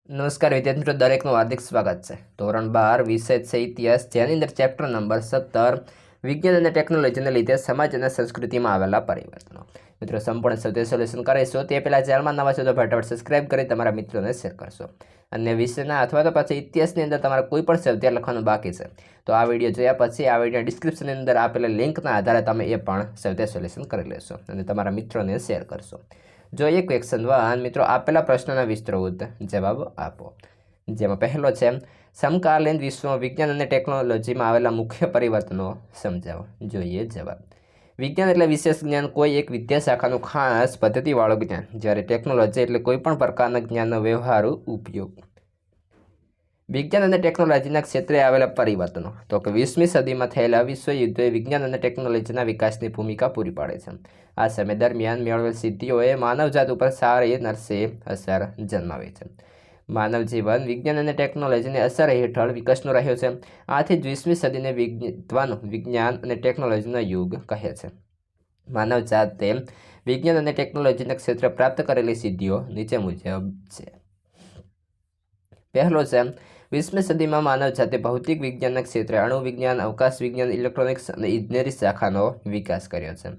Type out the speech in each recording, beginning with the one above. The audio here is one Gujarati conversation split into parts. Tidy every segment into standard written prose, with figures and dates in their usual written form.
નમસ્કાર વિદ્યાર્થી મિત્રો, દરેકનું હાર્દિક સ્વાગત છે. ધોરણ 12 વિષય છે ઇતિહાસ, જેની અંદર ચેપ્ટર નંબર 17 વિજ્ઞાન અને ટેકનોલોજીને લીધે સમાજ અને સંસ્કૃતિમાં આવેલા પરિવર્તનો. મિત્રો સંપૂર્ણ સૌથી સોલ્યુશન કરીશું તે પહેલાં ચેનલમાં નવા છો તો ફટાફટ સબસ્ક્રાઇબ કરી તમારા મિત્રોને શેર કરશો. અને વિષયના અથવા તો પછી ઇતિહાસની અંદર તમારે કોઈ પણ સબ્જેક્ટ લખવાનું બાકી છે તો આ વિડીયો જોયા પછી આ વિડીયો ડિસ્ક્રિપ્શનની અંદર આપેલા લિંકના આધારે તમે એ પણ સબ્જેક્ટ સોલ્યુશન કરી લેશો અને તમારા મિત્રોને શેર કરશો. જોઈએ ક્વેશ્ચન 1. મિત્રો આપેલા પ્રશ્નના વિસ્તૃત જવાબ આપો. જેમાં પહેલો છે, સમકાલીન વિશ્વમાં વિજ્ઞાન અને ટેકનોલોજીમાં આવેલા મુખ્ય પરિવર્તનો સમજાવો. જોઈએ જવાબ. વિજ્ઞાન એટલે વિશેષ જ્ઞાન, કોઈ એક વિદ્યાશાખાનું ખાસ પદ્ધતિવાળું જ્ઞાન, જ્યારે ટેકનોલોજી એટલે કોઈ પણ પ્રકારના જ્ઞાનનો વ્યવહારુ ઉપયોગ. વિજ્ઞાન અને ટેકનોલોજીના ક્ષેત્રે આવેલા પરિવર્તનો તો કે 20મી સદીમાં થયેલા વિશ્વયુદ્ધોએ વિજ્ઞાન અને ટેકનોલોજીના વિકાસની ભૂમિકા પૂરી પાડે છે. આ સમય દરમિયાન મેળવેલ સિદ્ધિઓએ માનવજાત ઉપર સારી નરસે અસર જન્માવી છે. માનવ જીવન વિજ્ઞાન અને ટેકનોલોજીની અસર હેઠળ વિકસતું રહ્યું છે. આથી જ 20મી સદીને વિદ્વાનો વિજ્ઞાન અને ટેકનોલોજીનો યુગ કહે છે. માનવજાતે વિજ્ઞાન અને ટેકનોલોજીના ક્ષેત્રે પ્રાપ્ત કરેલી સિદ્ધિઓ નીચે મુજબ છે. પહેલો છે, 20મી સદીમાં માનવજાતે ભૌતિક વિજ્ઞાનના ક્ષેત્રે અણુ વિજ્ઞાન, અવકાશ વિજ્ઞાન, ઇલેક્ટ્રોનિક્સ અને ઇજનેરી શાખાનો વિકાસ કર્યો છે.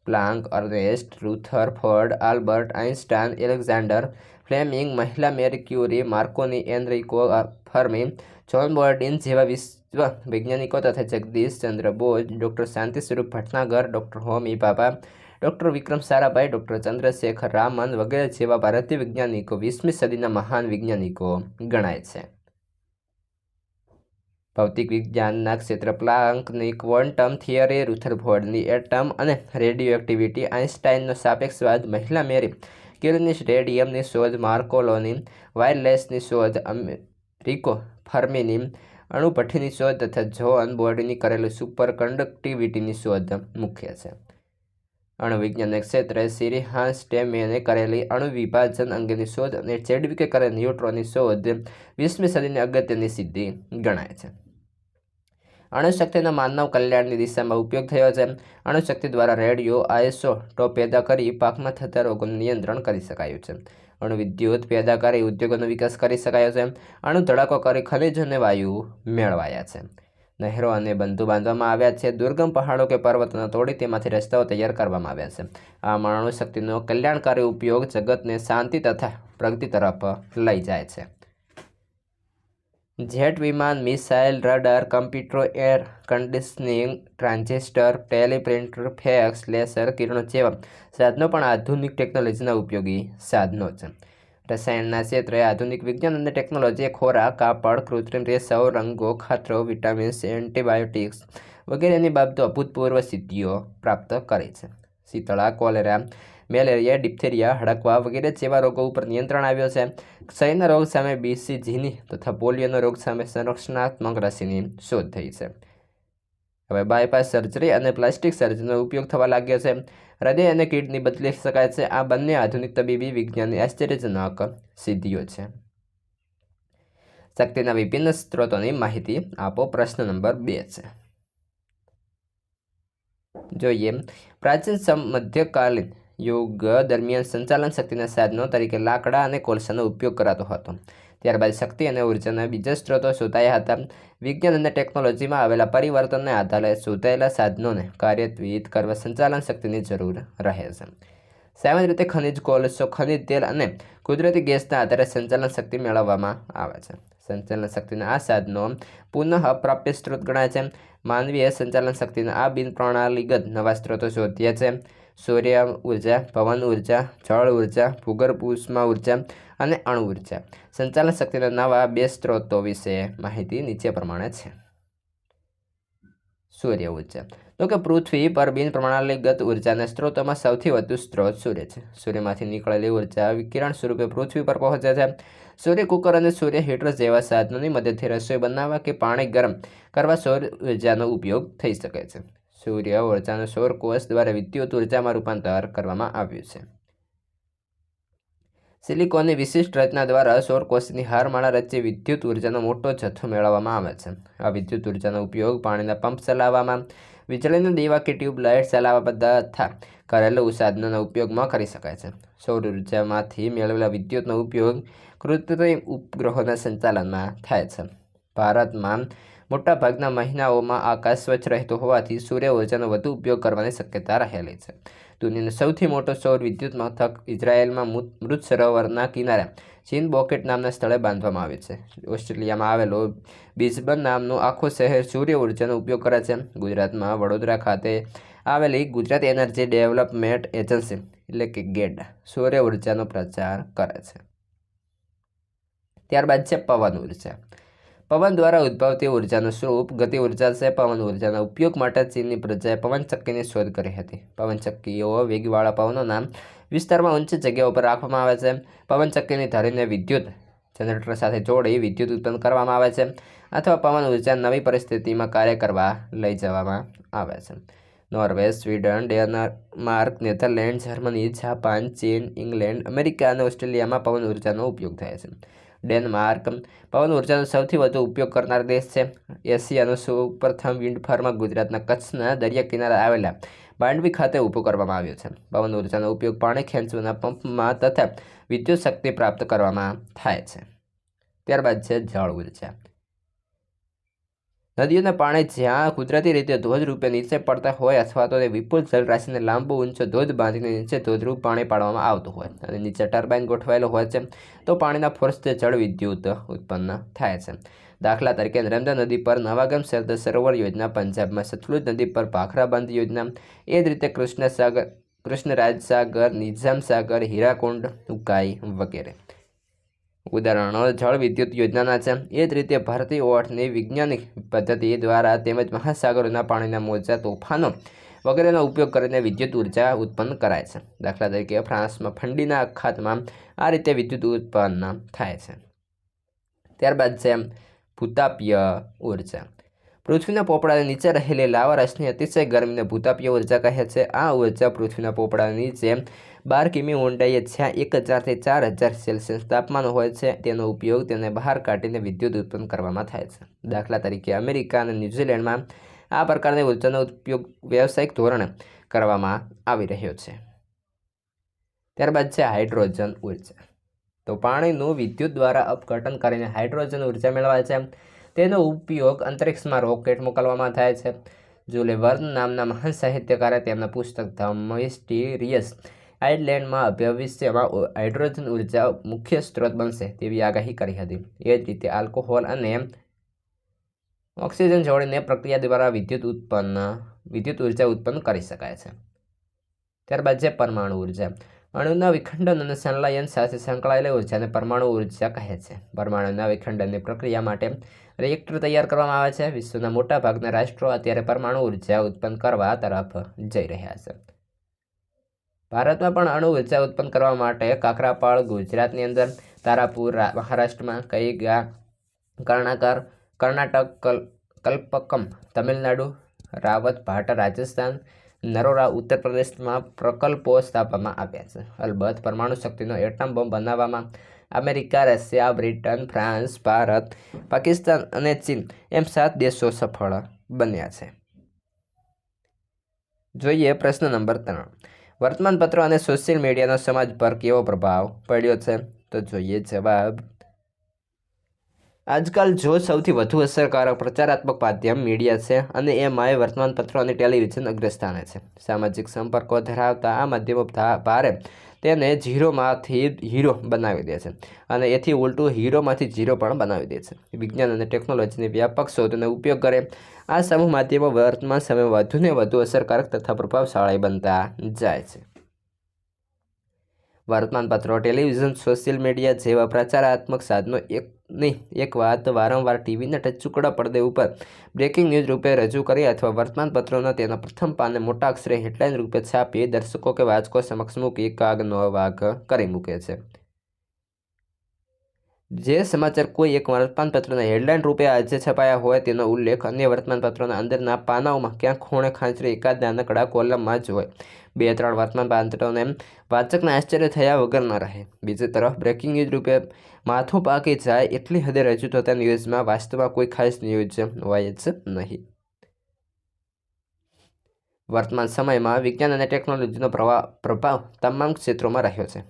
Planck, Ernst Rutherford, Albert Einstein, Alexander Fleming, મહિલા મેરી ક્યુરી, માર્કોની, એનરિકો ફર્મી, જ્હોન બોર્ડિન જેવા વિશ્વ વૈજ્ઞાનિકો તથા જગદીશ ચંદ્ર બોઝ, ડૉક્ટર શાંતિ સ્વરૂપ ભટનાગર, ડૉક્ટર હોમી ભાભા, ડૉક્ટર વિક્રમ સારાભાઈ, ડૉક્ટર ચંદ્રશેખર રામન વગેરે જેવા ભારતીય વૈજ્ઞાનિકો 20મી સદીના મહાન વૈજ્ઞાનિકો ગણાય છે. ભૌતિક વિજ્ઞાનના ક્ષેત્ર પ્લાન્કની ક્વોન્ટમ થિયરી, રુથરફોર્ડની એટમ અને રેડિયોએક્ટિવિટી, આઇન્સ્ટાઇનનો સાપેક્ષવાદ, મહિલા મેરી ક્યુરીની રેડિયમની શોધ, માર્કોની વાયરલેસની શોધ, અમેરિકો ફર્મીની અણુભઠ્ઠીની શોધ તથા જ્હોન બોર્ડિનની કરેલી સુપરકન્ડક્ટિવિટીની શોધ મુખ્ય છે. અણુવિજ્ઞાનના ક્ષેત્રે સિરી હાન્સ ટેમેને કરેલી અણુ વિભાજન અંગેની શોધ અને ચેડવિકે કરેલી ન્યુટ્રોનની શોધ 20મી સદીની અગત્યની સિદ્ધિ ગણાય છે. અણુશક્તિનો માનવ કલ્યાણની દિશામાં ઉપયોગ થયો છે. અણુશક્તિ દ્વારા રેડિયો આઇસોટોપ પેદા કરી પાકમાં થતા રોગોનું નિયંત્રણ કરી શકાયું છે. અણુ વિદ્યુત પેદા કરી ઉદ્યોગોનો વિકાસ કરી શકાયો છે. અણુ ધડાકો કરી ખનિજો અને વાયુ મેળવાયા છે. નહેરો અને બંધો બાંધવામાં આવ્યા છે. દુર્ગમ પહાડો કે પર્વતોને તોડી તેમાંથી રસ્તાઓ તૈયાર કરવામાં આવ્યા છે. આ અણુશક્તિનો કલ્યાણકારી ઉપયોગ જગતને શાંતિ તથા પ્રગતિ તરફ લઈ જાય છે. જેટ વિમાન, missile, radar, computer, air conditioning, transistor, teleprinter, fax, laser કિરણો જેવા સાધનો પણ આધુનિક ટેકનોલોજીના ઉપયોગી સાધનો છે. રસાયણના ક્ષેત્રે આધુનિક વિજ્ઞાન અને ટેકનોલોજીએ ખોરાક, કાપડ, કૃત્રિમ રેસાઓ, રંગો, ખાતરો, વિટામિન્સ, એન્ટીબાયોટિક્સ વગેરેની બાબતો અભૂતપૂર્વ સિદ્ધિઓ પ્રાપ્ત કરી છે. શીતળા, કોલેરા, મેલેરિયા, ડિપ્થેરિયા, હડકવા વગેરે જેવા રોગો ઉપર નિયંત્રણ આવ્યો છે. ક્ષયના રોગ સામે BCGની તથા પોલિયોનો રોગ સામે સંરક્ષણાત્મક રસીની શોધ થઈ છે. હવે બાયપાસ સર્જરી અને પ્લાસ્ટિક સર્જરીનો ઉપયોગ થવા લાગ્યો છે. હૃદય અને કિડની બદલી શકાય છે. આ બંને આધુનિક તબીબી વિજ્ઞાનની આશ્ચર્યજનક સિદ્ધિઓ છે. શક્તિના વિભિન્ન સ્ત્રોતોની માહિતી આપો. પ્રશ્ન નંબર 2 છે. જોઈએ, પ્રાચીન મધ્યકાલીન યુગ દરમિયાન સંચાલન શક્તિના સાધનો તરીકે લાકડા અને કોલસાનો ઉપયોગ કરાતો હતો. ત્યારબાદ શક્તિ અને ઉર્જાના બીજા સ્ત્રોતો શોધાયા હતા. વિજ્ઞાન અને ટેકનોલોજીમાં આવેલા પરિવર્તનને આધારે શોધાયેલા સાધનોને કાર્યાન્વિત કરવા સંચાલન શક્તિની જરૂર રહે છે. સામાન્ય રીતે ખનિજ કોલસો, ખનિજ તેલ અને કુદરતી ગેસના આધારે સંચાલન શક્તિ મેળવવામાં આવે છે. સંચાલન શક્તિના આ સાધનો પુનઃ અપ્રાપ્ય સ્ત્રોત ગણાય છે. માનવીય સંચાલન શક્તિના આ બિન પ્રણાલીગત નવા સ્ત્રોતો શોધ્યા છે. સૂર્ય ઉર્જા, પવન ઉર્જા, જળ ઉર્જા, ભૂગર્ભ ઉષ્મા ઉર્જા અને અણુ ઉર્જા. સંચાલન શક્તિના નવા 2 સ્ત્રોતો વિશે માહિતી નીચે પ્રમાણે છે. સૂર્ય ઉર્જા તો કે પૃથ્વી પર બિન પ્રણાલીગત ઉર્જાના સ્ત્રોતોમાં સૌથી વધુ સ્ત્રોત સૂર્ય છે. સૂર્યમાંથી નીકળેલી ઉર્જા વિકિરણ સ્વરૂપે પૃથ્વી પર પહોંચે છે. સૂર્ય કુકર અને સૂર્ય હીટર જેવા સાધનોની મદદથી રસોઈ બનાવવા કે પાણી ગરમ કરવા સૌર ઉર્જાનો ઉપયોગ થઈ શકે છે. સૂર્ય ઉર્જાનું સૌર કોષ દ્વારા વિદ્યુત ઉર્જામાં રૂપાંતર કરવામાં આવ્યું છે. સિલિકોનની વિશિષ્ટ રચના દ્વારા સૌર કોષની હારમાળા રચી વિદ્યુત ઉર્જાનો મોટો જથ્થો મેળવવામાં આવે છે. આ વિદ્યુત ઉર્જાનો ઉપયોગ પાણીના પંપ ચલાવવામાં, વીજળીના દીવા કે ટ્યુબલાઇટ ચલાવવા તથા ઘરેલું સાધનોના ઉપયોગમાં કરી શકાય છે. સૌર ઉર્જામાંથી મેળવેલા વિદ્યુતનો ઉપયોગ કૃત્રિમ ઉપગ્રહોના સંચાલનમાં થાય છે. ભારતમાં મોટાભાગના મહિનાઓમાં આકાશ સ્વચ્છ રહેતું હોવાથી સૂર્ય ઉર્જાનો વધુ ઉપયોગ કરવાની શક્યતા રહેલી છે. દુનિયાનો સૌથી મોટો સૌર વિદ્યુત મથક ઇઝરાયેલમાં મૃત સરોવરના કિનારે ચીનબોકેટ નામના સ્થળે બાંધવામાં આવ્યું છે. ઓસ્ટ્રેલિયામાં આવેલું બિસ્બન નામનું આખું શહેર સૂર્ય ઉર્જાનો ઉપયોગ કરે છે. ગુજરાતમાં વડોદરા ખાતે આવેલી ગુજરાત એનર્જી ડેવલપમેન્ટ એજન્સી એટલે કે ગેડ સૂર્ય ઉર્જાનો પ્રચાર કરે છે. ત્યારબાદ છે પવન ઉર્જા. પવન દ્વારા ઉદ્ભવતી ઉર્જાનું સ્વરૂપ ગતિ ઉર્જા છે. પવન ઉર્જાના ઉપયોગ માટે ચીનની પ્રજાએ પવનચક્કીની શોધ કરી હતી. પવનચક્કીઓ વેગવાળા પવનોના વિસ્તારમાં ઊંચી જગ્યાઓ પર રાખવામાં આવે છે. પવનચક્કીની ધરીને વિદ્યુત જનરેટર સાથે જોડી વિદ્યુત ઉત્પન્ન કરવામાં આવે છે અથવા પવન ઉર્જા નવી પરિસ્થિતિમાં કાર્ય કરવા લઈ જવામાં આવે છે. Norway, Sweden, Denmark, Netherland, Germany, Japan, ચીન, ઇંગ્લેન્ડ, અમેરિકા અને ઓસ્ટ્રેલિયામાં પવન ઉર્જાનો ઉપયોગ થાય છે. ડેનમાર્ક પવન ઉર્જાનો સૌથી વધુ ઉપયોગ કરનાર દેશ છે. એશિયાનું સૌપ્રથમ વિન્ડ ફાર્મ ગુજરાતના કચ્છના દરિયા કિનારે આવેલા માંડવી ખાતે ઊભું કરવામાં આવ્યું છે. પવન ઉર્જાનો ઉપયોગ પાણી ખેંચવાના પંપમાં તથા વિદ્યુત શક્તિ પ્રાપ્ત કરવામાં થાય છે. ત્યારબાદ છે જળ ઉર્જા. નદીઓના પાણી જ્યાં કુદરતી રીતે ધોધ રૂપે નીચે પડતા હોય અથવા તો તે વિપુલ જળરાશિને લાંબો ઊંચો ધોધ બાંધીને નીચે ધોધરૂપ પાણી પાડવામાં આવતું હોય અને નીચે ટર્બાઇન ગોઠવાયેલો હોય છે તો પાણીના ફોર્સથી જળ વિદ્યુત ઉત્પન્ન થાય છે. દાખલા તરીકે નર્મદા નદી પર નવાગામ સરદાર સરોવર યોજના, પંજાબમાં સતલુજ નદી પર ભાખરા બંધ યોજના, એ જ રીતે કૃષ્ણરાજ સાગર, નિઝામ સાગર, હીરાકુંડ, ઉકાઈ વગેરે ઉદાહરણો જળ વિદ્યુત યોજનાના છે. એ જ રીતે ભરતી ઓઠની વૈજ્ઞાનિક પદ્ધતિ દ્વારા તેમજ મહાસાગરોના પાણીના મોજા, તોફાનો વગેરેનો ઉપયોગ કરીને વિદ્યુત ઉર્જા ઉત્પન્ન કરાય છે. દાખલા તરીકે ફ્રાન્સમાં ફંડીના અખાતમાં આ રીતે વિદ્યુત ઉત્પન્ન થાય છે. ત્યારબાદ છે ભૂતાપીય ઉર્જા. પૃથ્વીના પોપડાની નીચે રહેલી લાવા રસની અતિશય ગરમીને ભૂતાપીય ઉર્જા કહે છે. આ ઉર્જા પૃથ્વીના પોપડાની નીચે 12 કિમી ઊંડાઈએ જ્યાં 1000 થી 4000 સેલ્સિયસ તાપમાન હોય છે તેનો ઉપયોગ તેને બહાર કાઢીને વિદ્યુત ઉત્પન્ન કરવામાં થાય છે. દાખલા તરીકે અમેરિકા અને ન્યૂઝીલેન્ડમાં આ પ્રકારની ઉર્જાનો ઉપયોગ વ્યાવસાયિક ધોરણે કરવામાં આવી રહ્યો છે. ત્યારબાદ છે હાઇડ્રોજન ઉર્જા. તો પાણીનું વિદ્યુત દ્વારા અપઘટન કરીને હાઇડ્રોજન ઉર્જા મેળવાય છે. તેનો ઉપયોગ અંતરિક્ષમાં રોકેટ મોકલવામાં થાય છે. જુલે વર્ન નામના મહાન સાહિત્યકારે તેમના પુસ્તક ધ મિસ્ટીરિયસ આઇલેન્ડમાં ભવિષ્યમાં હાઇડ્રોજન ઉર્જા મુખ્ય સ્ત્રોત બનશે તેવી આગાહી કરી હતી. એ જ રીતે આલ્કોહોલ અને ઓક્સિજન જોડીને પ્રક્રિયા દ્વારા વિદ્યુત ઉર્જા ઉત્પન્ન કરી શકાય છે. ત્યારબાદ છે પરમાણુ ઉર્જા. અણુના વિખંડન અને સંલયન સાથે સંકળાયેલી ઉર્જાને પરમાણુ ઉર્જા કહે છે. પરમાણુના વિખંડનની પ્રક્રિયા માટે રિએક્ટર તૈયાર કરવામાં આવે છે. વિશ્વના મોટાભાગના રાષ્ટ્રો અત્યારે પરમાણુ ઉર્જા ઉત્પન્ન કરવા તરફ જઈ રહ્યા છે. ભારતમાં પણ અણુ ઉર્જા ઉત્પન્ન કરવા માટે કાકરાપાળ ગુજરાતની અંદર, તારાપુર મહારાષ્ટ્રમાં, કૈગા કર્ણાટક, કલ્પકમ તમિલનાડુ, રાવત ભાટા રાજસ્થાન, નરોરા ઉત્તર પ્રદેશમાં પ્રકલ્પો સ્થાપવામાં આવ્યા છે. અલબત્ત પરમાણુ શક્તિનો એટમ બોમ્બ બનાવવામાં America, Russia, Britain, France, Bharat, Pakistan અને ચીન એમ 7 દેશો સફળ બન્યા છે. જોઈએ પ્રશ્ન નંબર 3. વર્તમાનપત્રો અને સોશિયલ મીડિયાનો સમાજ પર કેવો પ્રભાવ પડ્યો છે? તો જોઈએ જવાબ. આજકાલ જો સૌથી વધુ અસરકારક પ્રચારાત્મક માધ્યમ મીડિયા છે અને એમાંય વર્તમાનપત્રો અને ટેલિવિઝન અગ્રસ્થાને છે. સામાજિક સંપર્કો ધરાવતા આ માધ્યમો ભારે તેને ઝીરોમાંથી હીરો બનાવી દે છે અને એથી ઉલટું હીરોમાંથી ઝીરો પણ બનાવી દે છે. વિજ્ઞાન અને ટેકનોલોજીની વ્યાપક શોધનો ઉપયોગ કરે આ સમૂહ માધ્યમો વર્તમાન સમયમાં વધુને વધુ અસરકારક તથા પ્રભાવશાળી બનતા જાય છે. વર્તમાનપત્રો, ટેલિવિઝન, સોશિયલ મીડિયા જેવા પ્રચારાત્મક સાધનો એક વાત વારંવાર ટીવીના ટચુકડા પડદે ઉપર બ્રેકિંગ ન્યૂઝ રૂપે રજૂ કરી અથવા વર્તમાનપત્રોના તેના પ્રથમ પાને મોટા અક્ષરે હેડલાઇન રૂપે છાપી દર્શકો કે વાચકો સમક્ષ મૂકી કાગનો વાઘ કરી મૂકે છે. જે સમાચાર કોઈ એક વર્તમાનપત્રના હેડલાઇન રૂપે આજે છપાયા હોય તેનો ઉલ્લેખ અન્ય વર્તમાનપત્રોના અંદરના પાનાઓમાં ક્યાંક ખૂણે ખાંચરે એકાદ નાનકડા કોલમમાં જ હોય. 2-3 વર્તમાનપત્રોને વાચકને આશ્ચર્ય થયા વગર ન રહે. બીજી તરફ બ્રેકિંગ ન્યૂઝ રૂપે માથું પાકી જાય એટલી હદે રજૂ થતા ન્યૂઝમાં વાસ્તવમાં કોઈ ખાસ ન્યૂઝ હોય જ નહીં. વર્તમાન સમયમાં વિજ્ઞાન અને ટેકનોલોજીનો પ્રભાવ તમામ ક્ષેત્રોમાં રહ્યો છે.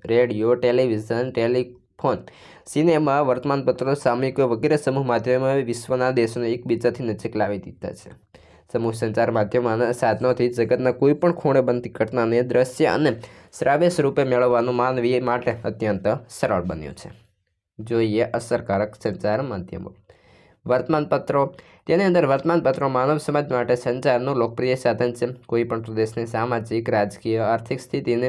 રેડિયો, ટેલિવિઝન, ટેલિફોન, સિનેમા, વર્તમાનપત્રો, સામયિકો વગેરે સમૂહ માધ્યમોએ વિશ્વના દેશોને એકબીજાથી નજીક લાવી દીધા છે. સમૂહ સંચાર માધ્યમોના સાધનોથી જગતના કોઈ પણ ખૂણે બનતી ઘટનાને દ્રશ્ય અને શ્રાવ્ય સ્વરૂપે મેળવવાનું માનવી માટે અત્યંત સરળ બન્યું છે. જોઈએ અસરકારક સંચાર માધ્યમો. વર્તમાનપત્રો. તેની અંદર વર્તમાનપત્રો માનવ સમાજ માટે સંચારનું લોકપ્રિય સાધન છે. કોઈપણ પ્રદેશની સામાજિક, રાજકીય, આર્થિક સ્થિતિને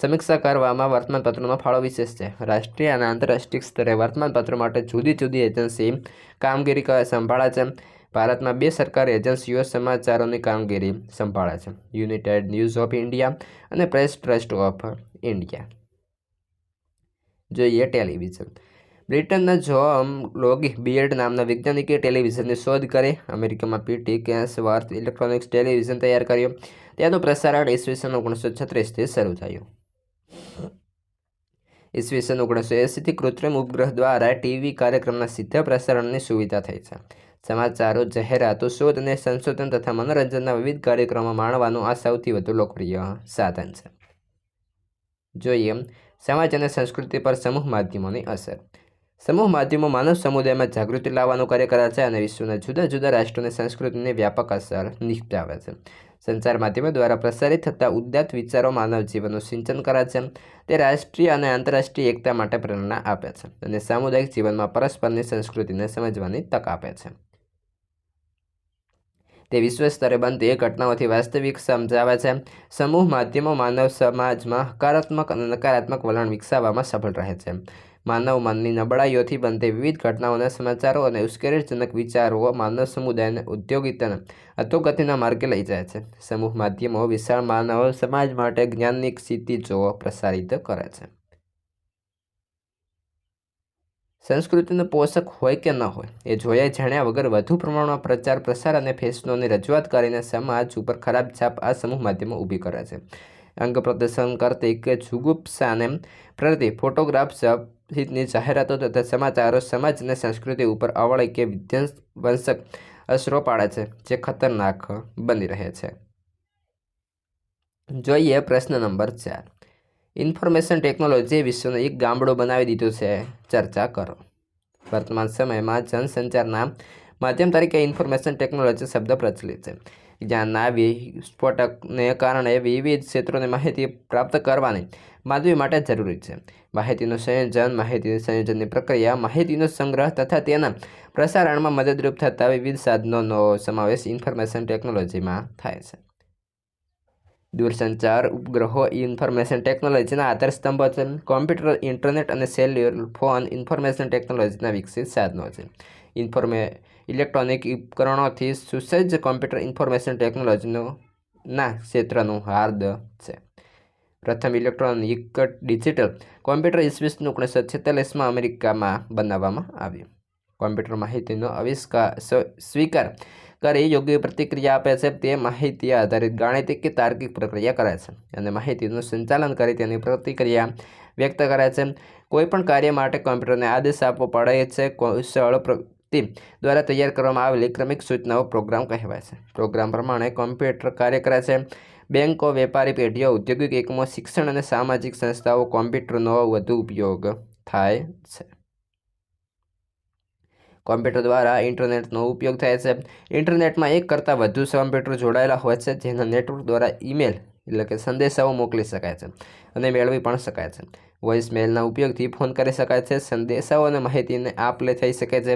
સમીક્ષા કરવામાં વર્તમાનપત્રોનો ફાળો વિશેષ છે. રાષ્ટ્રીય અને આંતરરાષ્ટ્રીય સ્તરે વર્તમાનપત્રો માટે જુદી જુદી એજન્સી કામગીરી સંભાળે છે. ભારતમાં 2 સરકારી એજન્સીઓ સમાચારોની કામગીરી સંભાળે છે: યુનાઇટેડ ન્યૂઝ ઓફ ઇન્ડિયા અને પ્રેસ ટ્રસ્ટ ઓફ ઇન્ડિયા. જોઈએ ટેલિવિઝન. બ્રિટનના જોન લોગી બિયર્ડ નામના વૈજ્ઞાનિકે ટેલિવિઝનની શોધ કરી. અમેરિકામાં પીટી કેન્સવર્થ ઇલેક્ટ્રોનિક્સ ટેલિવિઝન તૈયાર કર્યું. તેનું પ્રસારણ ઈસવીસન 1936થી શરૂ થયું. ઈસવીસન 1980થી કૃત્રિમ ઉપગ્રહ દ્વારા ટીવી કાર્યક્રમના સીધા પ્રસારણની સુવિધા થઈ છે. સમાચારો, જાહેરાતો, શોધ અને સંશોધન તથા મનોરંજનના વિવિધ કાર્યક્રમો માણવાનું આ સૌથી વધુ લોકપ્રિય સાધન છે. જોઈએ સમાજ અને સંસ્કૃતિ પર સમૂહ માધ્યમોની અસર. સમૂહ માધ્યમો માનવ સમુદાયમાં જાગૃતિ લાવવાનું કાર્ય કરે છે અને વિશ્વના જુદા જુદા રાષ્ટ્રોની સંસ્કૃતિની વ્યાપક અસર નિપજાવે છે. સંચાર માધ્યમો દ્વારા પ્રસારિત થતા ઉદાત્ત વિચારો માનવ જીવનનું સિંચન કરે છે. તે રાષ્ટ્રીય અને આંતરરાષ્ટ્રીય એકતા માટે પ્રેરણા આપે છે અને સામુદાયિક જીવનમાં પરસ્પરની સંસ્કૃતિને સમજવાની તક આપે છે. તે વિશ્વ સ્તરે બનતી ઘટનાઓથી વાસ્તવિક સમજાવે છે. સમૂહ માધ્યમો માનવ સમાજમાં હકારાત્મક અને નકારાત્મક વલણ વિકસાવવામાં સફળ રહે છે. માનવ મનની નબળાઈઓથી બનતી વિવિધ ઘટનાઓના સમાચારો અને ઉશ્કેરણીજનક વિચારો માનવ સમુદાયને ઔદ્યોગિકતાના અધોગતિના માર્ગે લઈ જાય છે. સમૂહ માધ્યમો વિશાળ માનવ સમાજ માટે જ્ઞાનની ક્ષિતિજો પ્રસારિત કરે છે. સંસ્કૃતિનો પોષક હોય કે ન હોય એ જોયા જાણ્યા વગર વધુ પ્રમાણમાં પ્રચાર, પ્રસાર અને ફેશનોની રજૂઆત કરીને સમાજ ઉપર ખરાબ છાપ આ સમૂહ માધ્યમો ઊભી કરે છે. અંગ પ્રદર્શન કરતી કે જુગુપ્સાને પ્રતિ ફોટોગ્રાફ્સ સહિતની જાહેરાતો તથા સમાચારો સમાજ અને સંસ્કૃતિ ઉપર અવળી કે વિધ્વંસક અસરો પાડે છે, જે ખતરનાક બની રહે છે. જોઈએ પ્રશ્ન નંબર 4. ઇન્ફોર્મેશન ટેકનોલોજીએ વિશ્વને એક ગામડું બનાવી દીધું છે. ચર્ચા કરો. વર્તમાન સમયમાં જનસંચારના માધ્યમ તરીકે ઇન્ફોર્મેશન ટેકનોલોજી શબ્દ પ્રચલિત છે. જ્ઞાનના વિસ્ફોટને કારણે વિવિધ ક્ષેત્રોની માહિતી પ્રાપ્ત કરવાની માનવી માટે જરૂરી છે. માહિતીનું સંયોજન, માહિતી સંયોજનની પ્રક્રિયા, માહિતીનો સંગ્રહ તથા તેના પ્રસારણમાં મદદરૂપ થતા વિવિધ સાધનોનો સમાવેશ ઇન્ફોર્મેશન ટેકનોલોજીમાં થાય છે. દૂરસંચાર ઉપગ્રહો ઇન્ફોર્મેશન ટેકનોલોજીના આધારસ્તંભો છે. કોમ્પ્યુટર, ઇન્ટરનેટ અને સેલ્યુલર ફોન ઇન્ફોર્મેશન ટેકનોલોજીના વિકસિત સાધનો છે. ઇલેક્ટ્રોનિક ઉપકરણોથી સુસજ્જ કોમ્પ્યુટર ઇન્ફોર્મેશન ટેકનોલોજીના ક્ષેત્રનું હાર્દ છે. પ્રથમ ઇલેક્ટ્રોનિક ડિજિટલ કોમ્પ્યુટર ઈસવીસન 1946માં અમેરિકામાં બનાવવામાં આવ્યું. કોમ્પ્યુટર માહિતીનો સ્વીકાર કરી યોગ્ય પ્રતિક્રિયા આપે છે. તે માહિતી આધારિત ગાણિતિક કે તાર્કિક પ્રક્રિયા કરે છે અને માહિતીનું સંચાલન કરી તેની પ્રતિક્રિયા વ્યક્ત કરે છે. કોઈપણ કાર્ય માટે કોમ્પ્યુટરને આદેશ આપવો પડે છે. કૌશળ પ્રવૃત્તિ દ્વારા તૈયાર કરવામાં આવેલી ક્રમિક સૂચનાઓ પ્રોગ્રામ કહેવાય છે. પ્રોગ્રામ પ્રમાણે કોમ્પ્યુટર કાર્ય કરે છે. બેંકો, વેપારી પેઢીઓ, ઔદ્યોગિક એકમો, શિક્ષણ અને સામાજિક સંસ્થાઓ કોમ્પ્યુટરનો વધુ ઉપયોગ થાય છે. કોમ્પ્યુટર દ્વારા ઇન્ટરનેટનો ઉપયોગ થાય છે. ઇન્ટરનેટમાં એક કરતાં વધુ કોમ્પ્યુટર જોડાયેલા હોય છે, જેના નેટવર્ક દ્વારા ઈમેલ એટલે કે સંદેશાઓ મોકલી શકાય છે અને મેળવી પણ શકાય છે. વોઇસ મેલના ઉપયોગથી ફોન કરી શકાય છે. સંદેશાઓ અને માહિતીને આપ-લે થઈ શકે છે.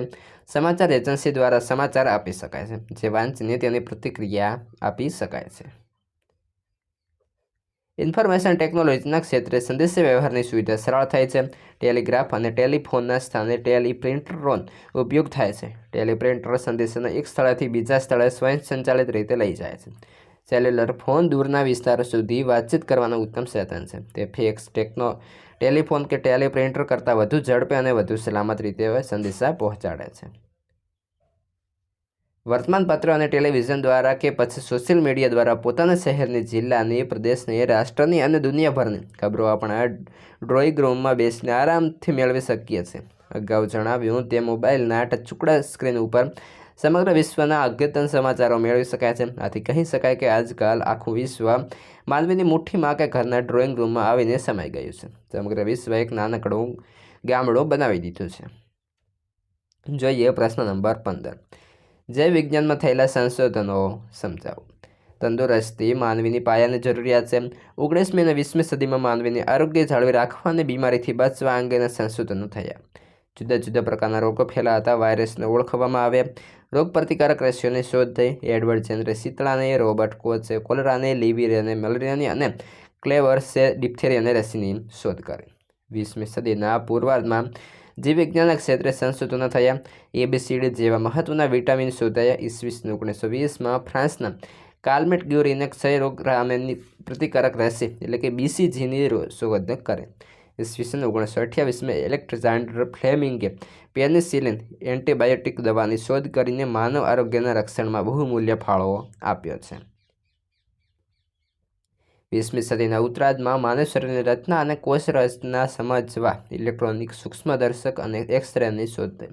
સમાચાર એજન્સી દ્વારા સમાચાર આપી શકાય છે, જે વાંચીને તેની પ્રતિક્રિયા આપી શકાય છે. ઇન્ફોર્મેશન ટેકનોલોજીના ક્ષેત્રે સંદેશાવ્યવહારની સુવિધા સરળ થાય છે. ટેલિગ્રાફ અને ટેલિફોનના સ્થાને ટેલિપ્રિન્ટરનો ઉપયોગ થાય છે. ટેલિપ્રિન્ટર સંદેશાને એક સ્થળેથી બીજા સ્થળે સ્વયંસંચાલિત રીતે લઈ જાય છે. સેલ્યુલર ફોન દૂરના વિસ્તારો સુધી વાતચીત કરવાનું ઉત્તમ સાધન છે. તે ફેક્સ ટેલિફોન કે ટેલિપ્રિન્ટર કરતાં વધુ ઝડપે અને વધુ સલામત રીતે સંદેશા પહોંચાડે છે. વર્તમાનપત્રો અને ટેલિવિઝન દ્વારા કે પછી સોશિયલ મીડિયા દ્વારા પોતાના શહેરની, જિલ્લાની, પ્રદેશની, રાષ્ટ્રની અને દુનિયાભરની ખબરો આપણા ડ્રોઈંગ રૂમમાં બેસીને આરામથી મેળવી શકીએ છીએ. અગાઉ જણાવ્યું તે મોબાઈલના ટચુકડા સ્ક્રીન ઉપર સમગ્ર વિશ્વના અદ્યતન સમાચારો મેળવી શકાય છે। આથી કહી શકાય કે આજકાલ આખું વિશ્વ માનવીની મુઠ્ઠીમાં કે ઘરના ડ્રોઈંગ રૂમમાં આવીને સમાઈ ગયું છે। સમગ્ર વિશ્વ એક નાનકડું ગામડું બનાવી દીધું છે। જોઈએ પ્રશ્ન નંબર 15, જૈવ વિજ્ઞાનમાં થયેલા સંશોધનો સમજાવો। તંદુરસ્તી માનવીની પાયાની જરૂરિયાત છે। 19મી અને 20મી સદીમાં માનવીને આરોગ્ય જાળવી રાખવા અને બીમારીથી બચવા અંગેના સંશોધનો થયા। જુદા જુદા પ્રકારના રોગો ફેલાતા વાયરસને ઓળખવામાં આવ્યા। રોગ પ્રતિકારક રસીઓની શોધ થઈ। એડવર્ડ જેનરે શીતળાને, રોબર્ટ કોચે કોલેરાને, લીવીરેને મેલેરિયાની અને ક્લેવર્સે ડિપ્થેરિયાની રસીની શોધ કરી। 20મી સદીના પૂર્વાર્ધમાં જીવવિજ્ઞાનના ક્ષેત્રે સંશોધનો થયા। ABCD જેવા મહત્વના વિટામિન શોધાયા। ઈસવીસન 1920માં ફ્રાન્સના કાર્મેટ ગ્યુરીને ક્ષયરોગ સામેની પ્રતિકારક રસી એટલે કે BCGની શોધ કરી। ઈસવીસન 1928માં એલેક્ઝાન્ડર ફ્લેમિંગે પેનિસિલિન એન્ટીબાયોટિક દવાની શોધ કરીને માનવ આરોગ્યના રક્ષણમાં બહુમૂલ્ય ફાળો આપ્યો છે। 20મી સદીના ઉત્તરાર્ધમાં માનવ શરીરની રચના અને કોષ રચના સમજવા ઇલેક્ટ્રોનિક સૂક્ષ્મદર્શક અને એક્સ-રેની શોધ થઈ।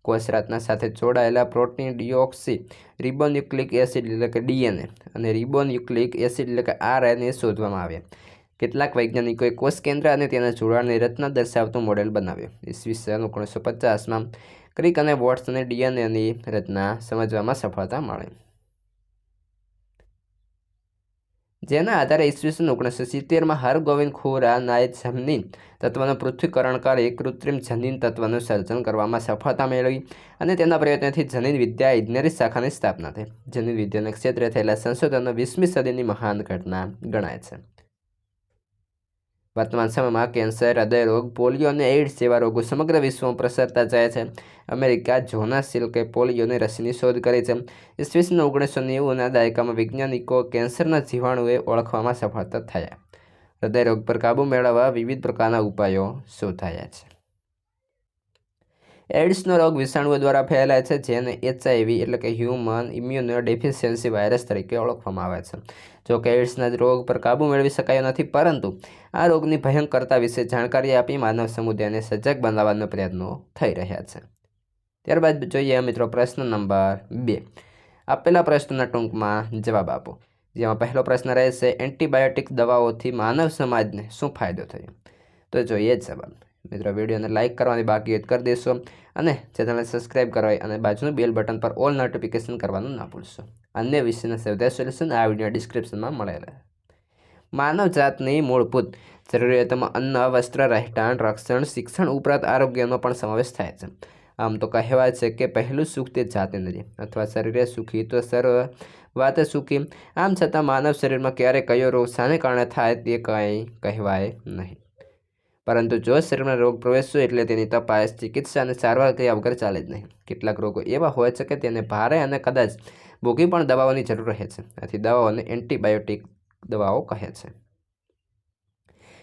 કોષ રચના સાથે જોડાયેલા પ્રોટીન, ડીઓક્સી રિબોન્યુક્લિક એસિડ એટલે કે DNA અને રિબોન્યુક્લિક એસિડ એટલે કે RNA શોધવામાં આવ્યા। કેટલાક વૈજ્ઞાનિકોએ કોષ કેન્દ્ર અને તેના જોડાણની રચના દર્શાવતું મોડેલ બનાવ્યું। ઈસવીસન 1950માં ક્રિક અને વોટ્સને DNAની રચના સમજવામાં સફળતા મળી, જેના આધારે ઈસવીસન 1970માં હરગોવિંદ ખુરાનાએ જનીન તત્વનું પૃથ્થકરણ કરી કૃત્રિમ જનીન તત્વનું સર્જન કરવામાં સફળતા મેળવી અને તેના પ્રયત્નોથી જનીન વિદ્યા ઇજનેરી શાખાની સ્થાપના થઈ। જનીન વિદ્યાના ક્ષેત્રે થયેલા સંશોધનો 20મી સદીની મહાન ઘટના ગણાય છે। વર્તમાન સમયમાં કેન્સર, હૃદયરોગ, પોલિયો અને એઇડ્સ જેવા રોગો સમગ્ર વિશ્વમાં પ્રસરતા જાય છે। અમેરિકા જોનાસ સિલ્કે પોલિયોની રસીની શોધ કરી છે। ઈસવીસન 1990ના દાયકામાં વૈજ્ઞાનિકો કેન્સરના જીવાણુએ ઓળખવામાં સફળતા થયા। હૃદયરોગ પર કાબૂ મેળવવા વિવિધ પ્રકારના ઉપાયો શોધાયા છે। એઇડ્સનો રોગ વિષાણુઓ દ્વારા ફેલાય છે, જેને HIV એટલે કે હ્યુમન ઇમ્યુનો ડેફિશિયન્સી વાયરસ તરીકે ઓળખવામાં આવે છે। જો કે એઇડ્સના રોગ પર કાબૂ મેળવી શકાયો નથી, પરંતુ આ રોગની ભયંકરતા વિશે જાણકારી આપી માનવ સમુદાયને સજગ બનાવવાનો પ્રયત્નો થઈ રહ્યા છે। ત્યારબાદ જોઈએ મિત્રો પ્રશ્ન નંબર 2, આપેલા પ્રશ્નોના ટૂંકમાં જવાબ આપો। જેમાં પહેલો પ્રશ્ન રહેશે, એન્ટીબાયોટિક દવાઓથી માનવ સમાજને શું ફાયદો થયો? તો જોઈએ જવાબ। મિત્રો વિડીયોને લાઇક કરવાની બાકી હોય કરી દેશો અને ચેનલને સબસ્ક્રાઈબ કરવા અને બાજુનું બેલ બટન પર ઓલ નોટિફિકેશન કરવાનું ના ભૂલશો। અન્ય વિષયના સૌથી સોલ્યુશન આ વિડીયો ડિસ્ક્રિપ્શનમાં મળેલા। માનવ જાતની મૂળભૂત જરૂરિયાતોમાં અન્ન, વસ્ત્ર, રહેઠાણ, રક્ષણ, શિક્ષણ ઉપરાંત આરોગ્યનો પણ સમાવેશ થાય છે। આમ તો કહેવાય છે કે પહેલું સુખ તે જાતે નથી, અથવા શરીરે સુખી તો સર્વ વાતે સુખી। આમ છતાં માનવ શરીરમાં ક્યારે કયો રોગ શાને કારણે થાય તે કંઈ કહેવાય નહીં, પરંતુ જો શરીરમાં રોગ પ્રવેશો એટલે તેની તપાસ, ચિકિત્સા અને સારવાર કર્યા વગર ચાલે જ નહીં। કેટલાક રોગો એવા હોય છે કે તેને ભારે અને કદાચ ભોગી પણ દવાઓની જરૂર રહે છે, આથી દવાઓને એન્ટીબાયોટિક દવાઓ કહે છે।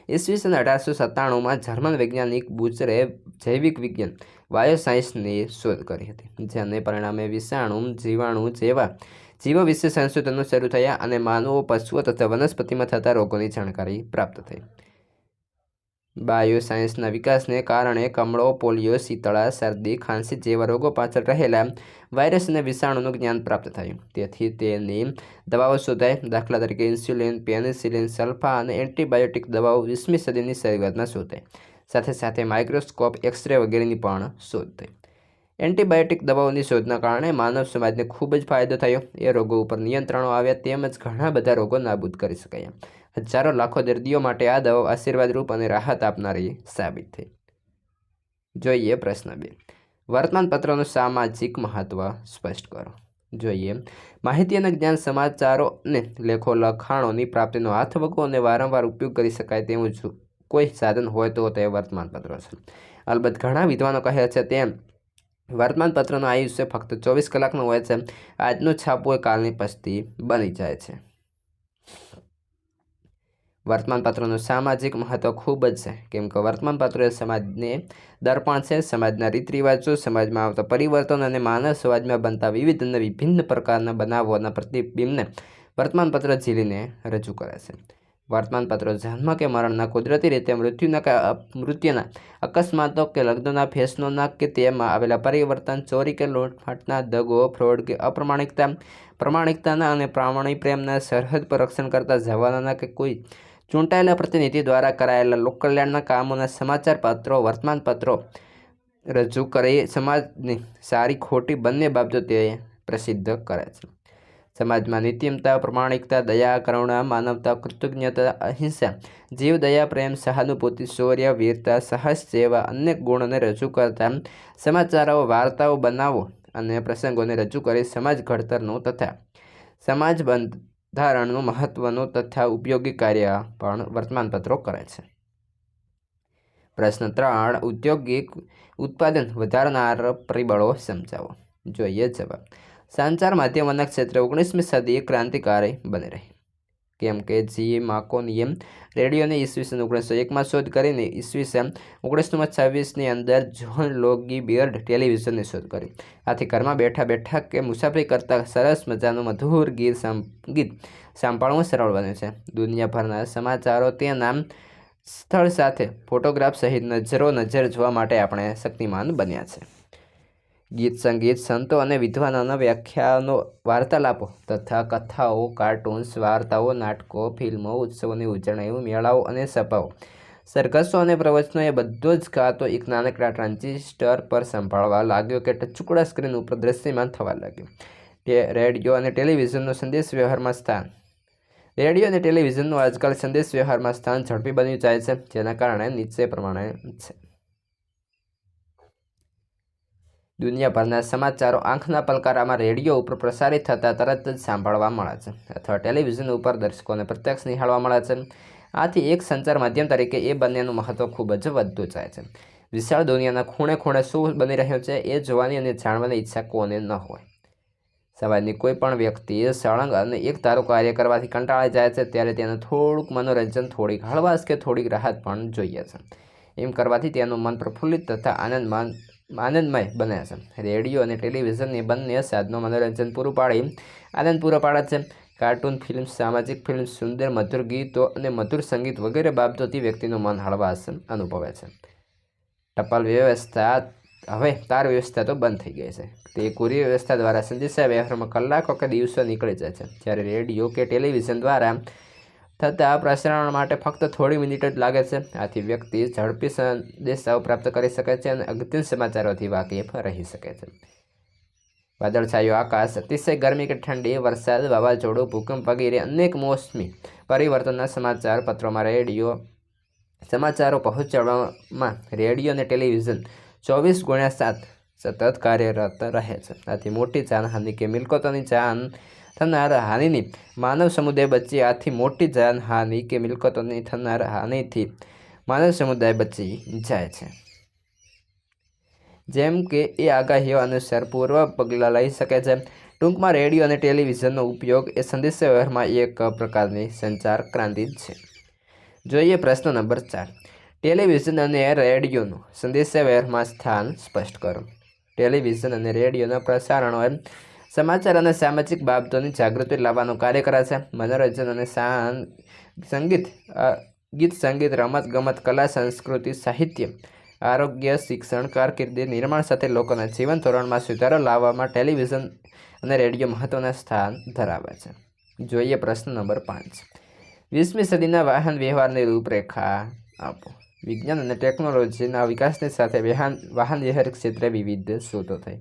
ઈસવીસન 1897માં જર્મન વૈજ્ઞાનિક બુચરે જૈવિક વિજ્ઞાન બાયોસાયન્સની શોધ કરી હતી, જેને પરિણામે વિષાણુ, જીવાણુ જેવા જીવો વિશે સંશોધનો શરૂ થયા અને માનવો, પશુઓ તથા વનસ્પતિમાં થતા રોગોની જાણકારી પ્રાપ્ત થઈ। બાયોસાયન્સના વિકાસને કારણે કમળો, પોલિયો, શીતળા, શરદી, ખાંસી જેવા રોગો પાછળ રહેલા વાયરસ અને વિષાણુનું જ્ઞાન પ્રાપ્ત થયું। તેથી તેની દવાઓ શોધાઈ। દાખલા તરીકે ઇન્સ્યુલિન, પેનિસિલિન, સલ્ફા અને એન્ટીબાયોટિક દવાઓ 20મી સદીની શરૂઆતમાં શોધાઈ। સાથે સાથે માઇક્રોસ્કોપ, એક્સ-રે વગેરેની પણ શોધ થઈ। એન્ટીબાયોટિક દવાઓની શોધના કારણે માનવ સમાજને ખૂબ જ ફાયદો થયો। એ રોગો ઉપર નિયંત્રણો આવ્યા, તેમજ ઘણા બધા રોગો નાબૂદ કરી શકાયા। હજારો લાખો દર્દીઓ માટે આ દવાઓ આશીર્વાદરૂપ અને રાહત આપનારી સાબિત થઈ। જોઈએ પ્રશ્ન 2, વર્તમાનપત્રોનું સામાજિક મહત્વ સ્પષ્ટ કરો। જોઈએ, માહિતી અને જ્ઞાન, સમાચારો અને લેખો, લખાણોની પ્રાપ્તિનો હાથવગો અને વારંવાર ઉપયોગ કરી શકાય તેવું કોઈ સાધન હોય તો તે વર્તમાનપત્રો છે। અલબત્ત ઘણા વિદ્વાનો કહે છે તેમ વર્તમાનપત્રનું આયુષ્ય ફક્ત 24 કલાકનું હોય છે। આજનું છાપવું એ કાલની પસ્તી બની જાય છે। વર્તમાનપત્રોનું સામાજિક મહત્વ ખૂબ જ છે, કેમ કે વર્તમાનપત્રો એ સમાજને દર્પણ છે। સમાજના રીત રિવાજો, સમાજમાં આવતા પરિવર્તન અને માનવ સમાજમાં બનતા વિવિધ અને વિભિન્ન પ્રકારના બનાવોના પ્રતિબિંબને વર્તમાનપત્ર ઝીલીને રજૂ કરે છે। વર્તમાનપત્રો જન્મ કે મરણના, કુદરતી રીતે મૃત્યુના, અકસ્માતો કે લગ્નના, ફેશનોના કે તેમાં આવેલા પરિવર્તન, ચોરી કે લૂંટફાટના, દગો, ફ્રોડ કે અપ્રામાણિકતા, પ્રમાણિકતાના અને પ્રામાણિક પ્રેમના, સરહદ પર રક્ષણ કરતા જવાનોના કે કોઈ ચૂંટાયેલા પ્રતિનિધિ દ્વારા કરાયેલા લોકકલ્યાણના કામોના સમાચાર પત્રો, વર્તમાનપત્રો રજૂ કરી સમાજની સારી ખોટી બંને બાબતો તે પ્રસિદ્ધ કરે છે. સમાજમાં નીતિમતા, પ્રમાણિકતા, દયા, કરુણા, માનવતા, કૃતજ્ઞતા, અહિંસા, જીવદયા, પ્રેમ, સહાનુભૂતિ, શૌર્ય, વીરતા, સાહસ જેવા અનેક ગુણોને રજૂ કરતા સમાચારો, વાર્તાઓ, બનાવો અને પ્રસંગોને રજૂ કરી સમાજ ઘડતરનું તથા સમાજ બંધારણનું મહત્વનું તથા ઉપયોગી કાર્ય પણ વર્તમાનપત્રો કરે છે. પ્રશ્ન 3. ઔદ્યોગિક ઉત્પાદન વધારનાર પરિબળો સમજાવો. જોઈએ જવાબ. સંચાર માધ્યમોના ક્ષેત્રે 19મી સદી ક્રાંતિકારી બની રહી, કેમ કે જી માર્કોનીએ રેડિયોની ઈસવીસન 1901માં શોધ કરીને ઈસવીસન 1926ની અંદર જ્હોન લોગી બેર્ડ ટેલિવિઝનની શોધ કરી. આથી ઘરમાં બેઠા બેઠા કે મુસાફરી કરતાં સરસ મજાનું મધુર સંગીત સાંભળવું સરળ બન્યું છે. દુનિયાભરના સમાચારો તેના સ્થળ સાથે ફોટોગ્રાફ સહિત નજર જોવા માટે આપણે શક્તિમાન બન્યા છે. ગીત, સંગીત, સંતો અને વિદ્વાનોના વ્યાખ્યાનો, વાર્તાલાપો તથા કથાઓ, કાર્ટૂન્સ, વાર્તાઓ, નાટકો, ફિલ્મો, ઉત્સવોની ઉજવણીઓ, મેળાઓ અને સભાઓ, સરઘસો અને પ્રવચનો એ બધો જ ગાતો એક નાનકડા ટ્રાન્ઝિસ્ટર પર સંભાળવા લાગ્યો કે ટચુકડા સ્ક્રીન ઉપર દ્રશ્યમાન થવા લાગ્યો. રેડિયો અને ટેલિવિઝનનું સંદેશ વ્યવહારમાં સ્થાન. રેડિયો અને ટેલિવિઝનનું આજકાલ સંદેશ વ્યવહારમાં સ્થાન ઝડપી બન્યું જાય છે, જેના કારણે નીચે પ્રમાણે છે. દુનિયાભરના સમાચારો આંખના પલકારામાં રેડિયો ઉપર પ્રસારિત થતાં તરત જ સાંભળવા મળે છે અથવા ટેલિવિઝન ઉપર દર્શકોને પ્રત્યક્ષ નિહાળવા મળે છે. આથી એક સંચાર માધ્યમ તરીકે એ બંનેનું મહત્ત્વ ખૂબ જ વધતું જાય છે. વિશાળ દુનિયાના ખૂણે ખૂણે શું બની રહ્યું છે એ જોવાની અને જાણવાની ઈચ્છા કોને ન હોય. સમાજની કોઈ પણ વ્યક્તિ સળંગ અને એક ધારું કાર્ય કરવાથી કંટાળી જાય છે, ત્યારે તેને થોડુંક મનોરંજન, થોડીક હળવાશ કે થોડીક રાહત પણ જોઈએ છે. એમ કરવાથી તેનું મન પ્રફુલ્લિત તથા આનંદમય બને છે. રેડિયો અને ટેલિવિઝનની બંને સાધનો મનોરંજન પૂરું પાડી આનંદ પૂરો પાડે છે. કાર્ટૂન ફિલ્મ્સ, સામાજિક ફિલ્મ્સ, સુંદર મધુર ગીતો અને મધુર સંગીત વગેરે બાબતોથી વ્યક્તિનું મન હળવાશ અનુભવે છે. ટપાલ વ્યવસ્થા, હવે તાર વ્યવસ્થા તો બંધ થઈ ગઈ છે. તે કુરિયર વ્યવસ્થા દ્વારા સંદેશા વ્યવહારમાં કલાકો કે દિવસો નીકળી જાય છે, જ્યારે રેડિયો કે ટેલિવિઝન દ્વારા થતા પ્રસારણ માટે ફક્ત થોડી મિનિટ જ લાગે છે. આથી વ્યક્તિ ઝડપી સંદેશાઓ પ્રાપ્ત કરી શકે છે અને અગત્યના સમાચારોથી વાકેફ રહી શકે છે. વાદળછાયું આકાશ, અતિશય ગરમી કે ઠંડી, વરસાદ, વાવાઝોડું, ભૂકંપ વગેરે અનેક મોસમી પરિવર્તનના સમાચાર પત્રોમાં સમાચારો પહોંચાડવામાં રેડિયો અને ટેલિવિઝન 24/7 સતત કાર્યરત રહે છે. આથી મોટી જાનહાનિ કે મિલકતોની જાન થનાર હાનિની માનવ સમુદાય બચી આથી મોટી જાનહાનિ કે મિલકતોની થનાર હાનિથી માનવ સમુદાય બચી જાય છે. જેમ કે એ આગાહીઓ અનુસાર પૂર્વ પગલાં લઈ શકે છે. ટૂંકમાં રેડિયો અને ટેલિવિઝનનો ઉપયોગ એ સંદેશાવ્યવહારમાં એક પ્રકારની સંચાર ક્રાંતિ છે. જોઈએ પ્રશ્ન નંબર 4. ટેલિવિઝન અને રેડિયોનું સંદેશાવ્યવહારમાં સ્થાન સ્પષ્ટ કરો. ટેલિવિઝન અને રેડિયોના પ્રસારણો સમાચાર અને સામાજિક બાબતોની જાગૃતિ લાવવાનું કાર્ય કરે છે. મનોરંજન અને ગીત, સંગીત, રમત ગમત, કલા, સંસ્કૃતિ, સાહિત્ય, આરોગ્ય, શિક્ષણ, કારકિર્દી નિર્માણ સાથે લોકોના જીવન ધોરણમાં સુધારો લાવવામાં ટેલિવિઝન અને રેડિયો મહત્ત્વના સ્થાન ધરાવે છે. જોઈએ પ્રશ્ન નંબર 5. 20મી સદીના વાહન વ્યવહારની રૂપરેખા આપો. વિજ્ઞાન અને ટેકનોલોજીના વિકાસની સાથે વાહન વ્યવહાર ક્ષેત્રે વિવિધ શોધો થઈ.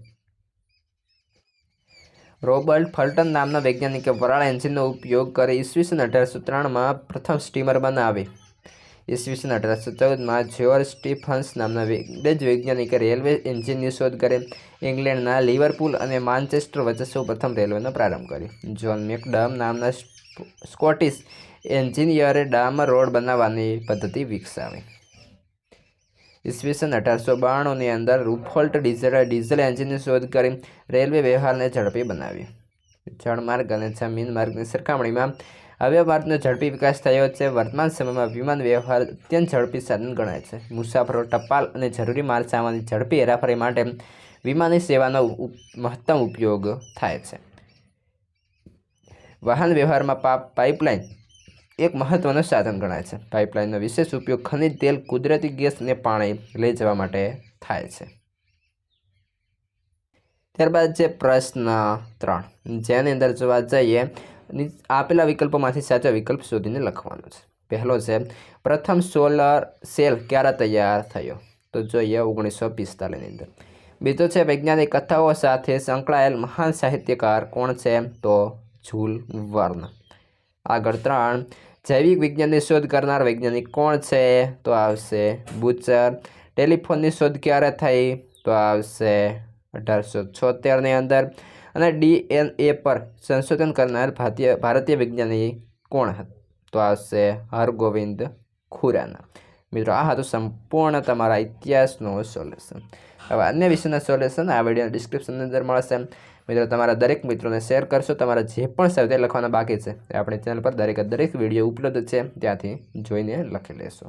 રોબર્ટ ફલ્ટન નામના વૈજ્ઞાનિકે વરાળ એન્જિનનો ઉપયોગ કરી ઈસવીસન 1803માં પ્રથમ સ્ટીમર બનાવી. ઈસવીસન 1814માં જ્યોર્જ સ્ટીફન્સ નામના અંગ્રેજ વૈજ્ઞાનિકે રેલવે એન્જિનની શોધ કરી. ઇંગ્લેન્ડના લિવરપુલ અને માન્ચેસ્ટર વચ્ચે સૌપ્રથમ રેલવેનો પ્રારંભ કર્યો. જોન મેકડમ નામના સ્કોટિશ એન્જિનિયરે ડામર રોડ બનાવવાની પદ્ધતિ વિકસાવી. ઈસવીસન 1892ની અંદર રૂપોલ્ટ ડીઝલ એન્જિનની શોધ કરી રેલવે વ્યવહારને ઝડપી બનાવ્યો. જળમાર્ગ અને જમીન માર્ગની સરખામણીમાં હવાઈ માર્ગનો ઝડપી વિકાસ થયો છે. વર્તમાન સમયમાં વિમાન વ્યવહાર અત્યંત ઝડપી સાધન ગણાય છે. મુસાફરો, ટપાલ અને જરૂરી માલસામાનની ઝડપી હેરાફેરી માટે વિમાની સેવાનો મહત્તમ ઉપયોગ થાય છે. વાહન વ્યવહારમાં પાઇપલાઇન એક મહત્ત્વનું સાધન ગણાય છે. પાઇપલાઇનનો વિશેષ ઉપયોગ ખનિજ તેલ, કુદરતી ગેસ અને પાણી લઈ જવા માટે થાય છે. ત્યારબાદ છે પ્રશ્ન 3, જેની અંદર જોવા જઈએ આપેલા વિકલ્પોમાંથી સાચો વિકલ્પ શોધીને લખવાનો છે. પહેલો છે, પ્રથમ સોલર સેલ ક્યારે તૈયાર થયો? તો જોઈએ 1945ની અંદર. બીજો છે, વૈજ્ઞાનિક કથાઓ સાથે સંકળાયેલ મહાન સાહિત્યકાર કોણ છે? તો જુલ વર્ન. આગળ 3, જૈવિક વિજ્ઞાનની શોધ કરનાર વૈજ્ઞાનિક કોણ છે? તો આવશે બુચર. ટેલિફોનની શોધ ક્યારે થઈ? તો આવશે 1876ની અંદર. અને DNA પર સંશોધન કરનાર ભારતીય વૈજ્ઞાનિક કોણ હતા? તો આવશે હરગોવિંદ ખુરાના. મિત્રો, આ હતું સંપૂર્ણ તમારા ઇતિહાસનું સોલ્યુશન. હવે અન્ય વિષયના સોલ્યુશન આ વિડીયોના ડિસ્ક્રિપ્શનની અંદર મળશે. મિત્રો, તમારા દરેક મિત્રોને શેર કરશો. તમારા જે પણ સ્વાધ્યાય લખવાના બાકી છે એ આપણી ચેનલ પર દરેક વિડીયો ઉપલબ્ધ છે, ત્યાંથી જોઈને લખી લેશો.